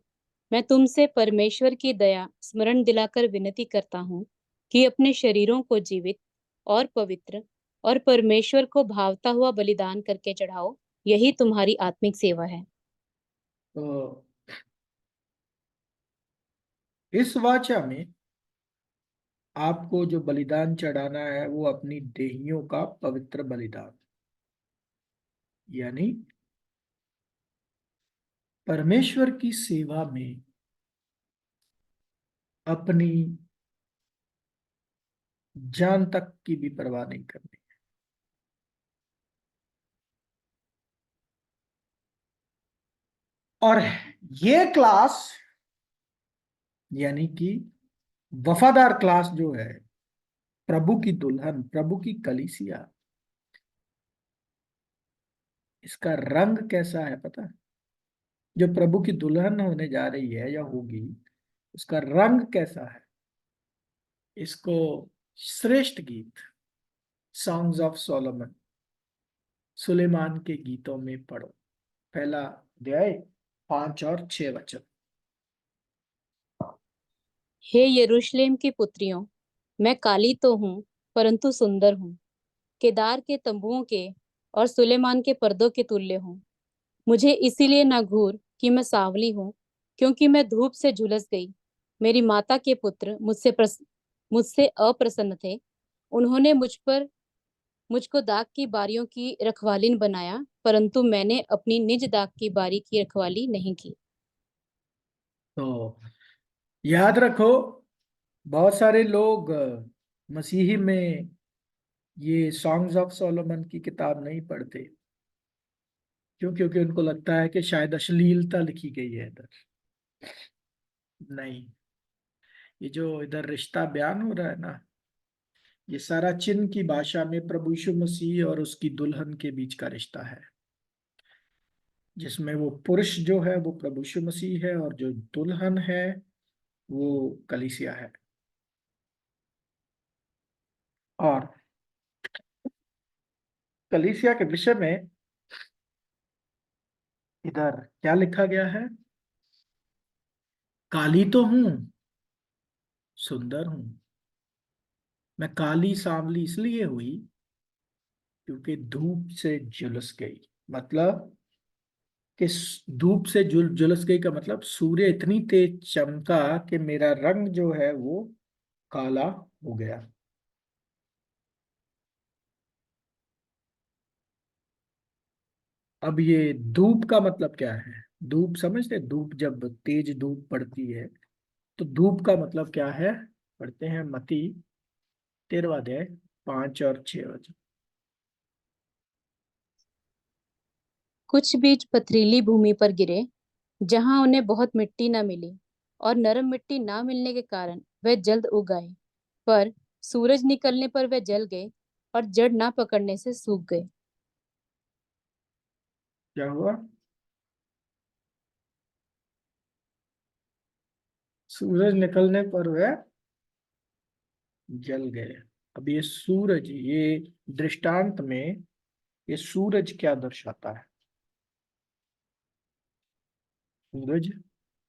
[SPEAKER 2] मैं तुमसे परमेश्वर की दया स्मरण दिलाकर विनती करता हूँ कि अपने शरीरों को जीवित और पवित्र और परमेश्वर को भावता हुआ बलिदान करके चढ़ाओ। यही तुम्हारी आत्मिक सेवा है।
[SPEAKER 1] तो इस वाचा में आपको जो बलिदान चढ़ाना है वो अपनी देहियों का पवित्र बलिदान, यानी परमेश्वर की सेवा में अपनी जान तक की भी परवाह नहीं करनी। और ये क्लास, यानी कि वफादार क्लास जो है, प्रभु की दुल्हन, प्रभु की कलीसिया, इसका रंग कैसा है पता है? जो प्रभु की दुल्हन होने जा रही है या होगी, उसका रंग कैसा है? इसको श्रेष्ठ गीत, सॉन्ग्स ऑफ सोलोमन, सुलेमान के गीतों में पढ़ो। पहला अध्याय 5 और 6 वचन।
[SPEAKER 2] हे यरूशलेम की पुत्रियों, मैं काली तो हूँ परंतु सुंदर हूँ, केदार के तंबुओं के और सुलेमान के पर्दों के तुल्य हूँ। मुझे इसीलिए न घूर कि मैं सांवली हूँ, क्योंकि मैं धूप से झुलस गई। मेरी माता के पुत्र मुझसे अप्रसन्न थे। उन्होंने मुझको दाग की बारियों की रखवालिन बनाया, परंतु मैंने अपनी निज दाग की बारी की रखवाली नहीं की।
[SPEAKER 1] तो याद रखो, बहुत सारे लोग मसीही में ये सॉन्ग्स ऑफ सोलोमन की किताब नहीं पढ़ते। क्यों? क्योंकि उनको लगता है कि शायद अश्लीलता लिखी गई है इधर। नहीं, ये जो इधर रिश्ता बयान हो रहा है ना, ये सारा चिन्ह की भाषा में प्रभु यीशु मसीह और उसकी दुल्हन के बीच का रिश्ता है, जिसमें वो पुरुष जो है वो प्रभु यीशु मसीह है और जो दुल्हन है वो कलीसिया है। और कलीसिया के विषय में इधर क्या लिखा गया है? काली तो हूं, सुंदर हूं। मैं काली सांवली इसलिए हुई क्योंकि धूप से झुलस गई। मतलब कि धूप से झुलस गई का मतलब सूर्य इतनी तेज चमका कि मेरा रंग जो है वो काला हो गया। अब ये धूप का मतलब क्या है? धूप समझते? धूप, जब तेज धूप पड़ती है तो धूप का मतलब क्या है? पढ़ते हैं मती 13वां अध्याय 5 और 6 वचन।
[SPEAKER 2] कुछ बीज पथरीली भूमि पर गिरे, जहां उन्हें बहुत मिट्टी न मिली, और नरम मिट्टी ना मिलने के कारण वे जल्द उग आए। पर सूरज निकलने पर वे जल गए और जड़ ना पकड़ने से सूख गए।
[SPEAKER 1] क्या हुआ? सूरज निकलने पर वह जल गए। अब ये सूरज, ये दृष्टांत में ये सूरज क्या दर्शाता है? सूरज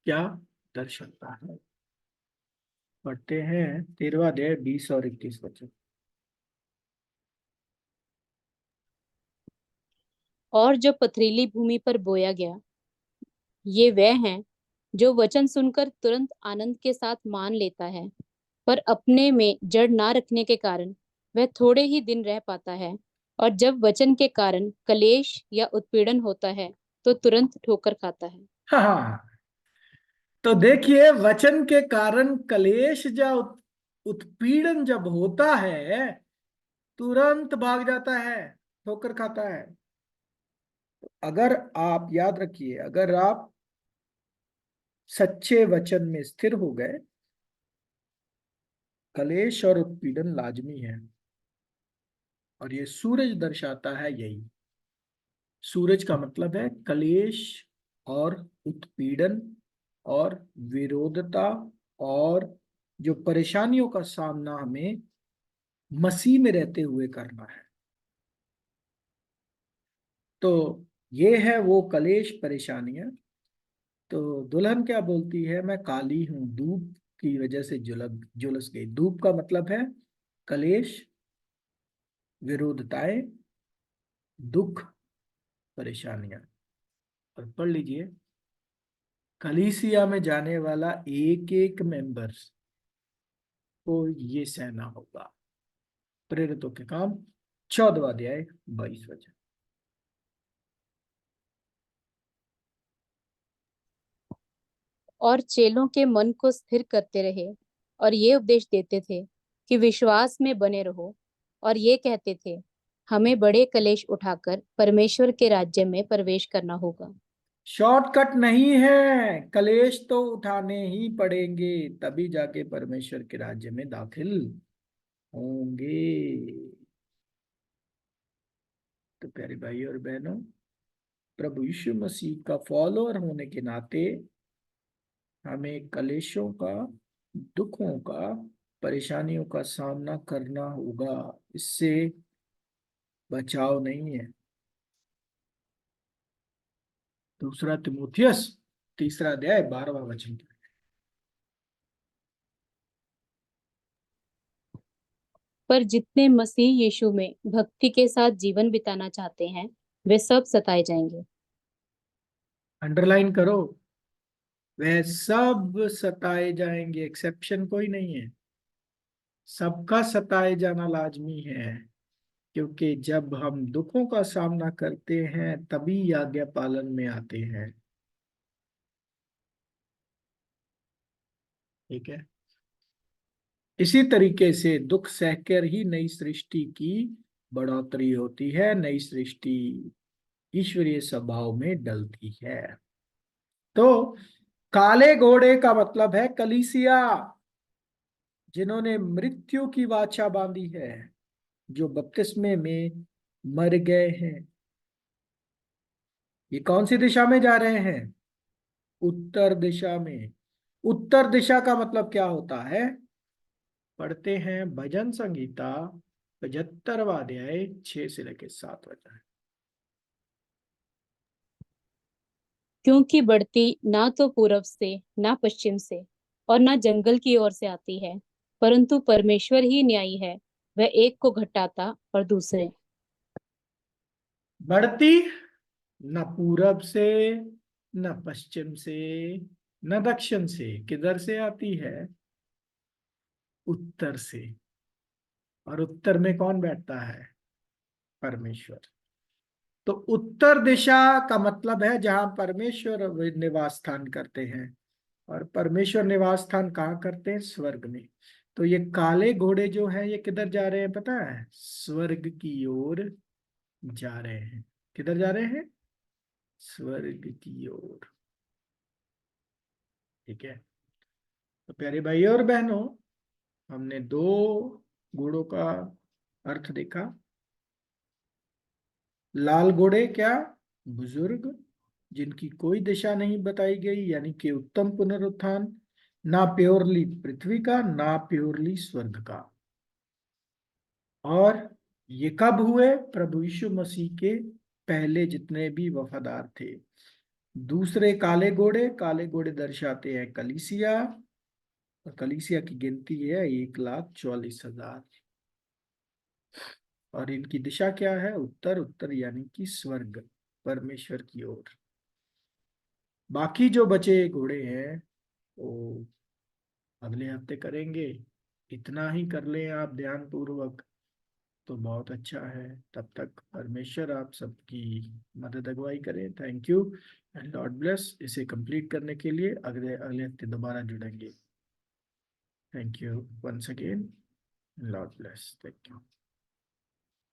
[SPEAKER 1] क्या दर्शाता है? पढ़ते हैं 13वां अध्याय 20 और 21 वचन।
[SPEAKER 2] और जो पथरीली भूमि पर बोया गया, ये वह हैं जो वचन सुनकर तुरंत आनंद के साथ मान लेता है, पर अपने में जड़ ना रखने के कारण वह थोड़े ही दिन रह पाता है, और जब वचन के कारण कलेश या उत्पीड़न होता है तो तुरंत ठोकर खाता है।
[SPEAKER 1] हाँ हाँ। तो देखिए, वचन के कारण कलेश या उत्पीड़न जब होता है, तुरंत भाग जाता है, ठोकर खाता है। अगर आप याद रखिए, अगर आप सच्चे वचन में स्थिर हो गए, कलेश और उत्पीड़न लाजमी है। और ये सूरज दर्शाता है यही। सूरज का मतलब है कलेश और उत्पीड़न और विरोधता, और जो परेशानियों का सामना हमें मसीह में रहते हुए करना है। तो ये है वो कलेश, परेशानियां। तो दुल्हन क्या बोलती है? मैं काली हूं, धूप की वजह से झुलस गई। धूप का मतलब है कलेश, विरोधताएं, दुख, परेशानियां। और पढ़ लीजिए, कलीसिया में जाने वाला एक एक मेंबर्स को ये सहना होगा। प्रेरितों के काम 14वां अध्याय 22 वचन।
[SPEAKER 2] और चेलों के मन को स्थिर करते रहे, और ये उपदेश देते थे कि विश्वास में बने रहो, और ये कहते थे, हमें बड़े कलेश उठाकर परमेश्वर के राज्य में प्रवेश करना होगा।
[SPEAKER 1] शॉर्टकट नहीं है, कलेश तो उठाने ही पड़ेंगे, तभी जाके परमेश्वर के राज्य में दाखिल होंगे। तो प्यारे भाई और बहनों, प्रभु यीशु मसीह का फॉलोअर होने के नाते हमें कलेशों का, दुखों का, परेशानियों का सामना करना होगा। इससे बचाव नहीं है। दूसरा तिमुथियस 3रा अध्याय 12वां वचन।
[SPEAKER 2] पर जितने मसीह यीशु में भक्ति के साथ जीवन बिताना चाहते हैं, वे सब सताए जाएंगे।
[SPEAKER 1] अंडरलाइन करो, वह सब सताए जाएंगे, एक्सेप्शन कोई नहीं है। सबका सताए जाना लाजमी है, क्योंकि जब हम दुखों का सामना करते हैं तभी आज्ञा पालन में आते हैं। ठीक है। इसी तरीके से दुख सहकर ही नई सृष्टि की बढ़ोतरी होती है, नई सृष्टि ईश्वरीय स्वभाव में डलती है। तो काले घोड़े का मतलब है कलीसिया, जिन्होंने मृत्यु की वाचा बांधी है, जो बपतिस्मे में मर गए हैं। ये कौन सी दिशा में जा रहे हैं? उत्तर दिशा में। उत्तर दिशा का मतलब क्या होता है? पढ़ते हैं भजन संगीता 75वां अध्याय 6 से लेकर 7 वचन।
[SPEAKER 2] क्योंकि बढ़ती ना तो पूरब से, ना पश्चिम से, और ना जंगल की ओर से आती है, परंतु परमेश्वर ही न्यायी है। वह एक को घटाता और दूसरे।
[SPEAKER 1] बढ़ती न पूरब से, न पश्चिम से, न दक्षिण से। किधर से आती है? उत्तर से। और उत्तर में कौन बैठता है? परमेश्वर। तो उत्तर दिशा का मतलब है जहां परमेश्वर निवास स्थान करते हैं, और परमेश्वर निवास स्थान कहाँ करते हैं? स्वर्ग में। तो ये काले घोड़े जो हैं ये किधर जा रहे हैं पता है? स्वर्ग की ओर जा रहे हैं। किधर जा रहे हैं? स्वर्ग की ओर। ठीक है। तो प्यारे भाई और बहनों, हमने दो घोड़ों का अर्थ देखा। लाल घोड़े क्या? बुजुर्ग, जिनकी कोई दिशा नहीं बताई गई, यानी कि उत्तम पुनरुत्थान, ना प्योरली पृथ्वी का ना प्योरली स्वर्ग का। और ये कब हुए? प्रभु यीशु मसीह के पहले जितने भी वफादार थे। दूसरे काले घोड़े दर्शाते हैं कलीसिया, और कलीसिया की गिनती है 1,44,000। और इनकी दिशा क्या है? उत्तर, उत्तर यानी कि स्वर्ग, परमेश्वर की ओर। बाकी जो बचे घोड़े हैं वो अगले हफ्ते करेंगे। इतना ही कर लें आप ध्यान पूर्वक तो बहुत अच्छा है। तब तक परमेश्वर आप सबकी मदद अगुवाई करे। Thank you and Lord bless. इसे कंप्लीट करने के लिए अगले अगले हफ्ते दोबारा जुड़ेंगे। Thank you once again, Lord bless. Thank you.